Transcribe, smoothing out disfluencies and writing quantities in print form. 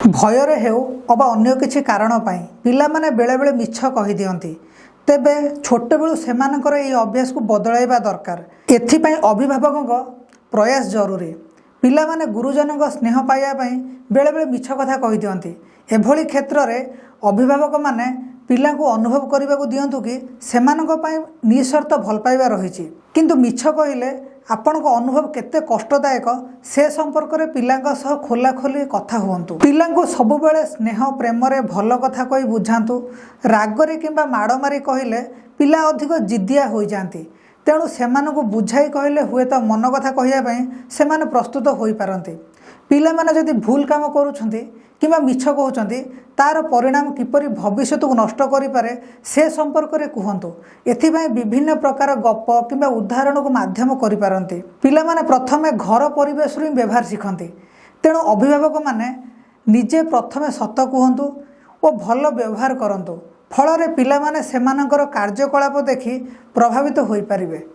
भयर हेउ अबा अन्य किछि कारण पाई पिला माने बेले बेले मिछ कहि दियंती तेबे छोटे बेलु सेमानकर ए अभ्यास को बदलाइबा दरकार। एथिपाई अभिभावकों प्रयास जरूरी। पिला माने गुरुजनक स्नेह पाइबा पई बेले बेले मिछ कथा कहि दियंती। एभली क्षेत्र रे अभिभावक माने पिला को अनुभव करने को दिंतु कि सेमानक पई निस्वार्थ भल पाइबा रही किंतु मिछ कहले आपण को अनुभव केते कष्टदायक से संपर्क में पिला सह खोला खोली कथा हुंतु। पिला को सब बेले स्नेह प्रेम रे भल कथा कही बुझातु। रागरे किंबा माड़ मारी कहले पिला अधिक जिद्दिया हो जाती। तेणु सेमानकु बुझाई कहले हुए तो मन कथा कहिया से प्रस्तुत हो पारती। पिला माने जदि भूल काम करुछंती किंबा मिछ कहउछंती तार परिणाम किपरि भविष्य को नष्ट करि पारे से संपर्क में कहतु। एथिपाई विभिन्न प्रकार गप किंबा उदाहरण को माध्यम करि पारंती। पिला माने प्रथमे घर परिवेश रू व्यवहार शिखती। तेणु अभिभावक माने निजे प्रथमे सत कहतु और भल व्यवहार करंतु। फल पिला माने सेमानकर कार्यकलाप देखि प्रभावित होई पारिबे।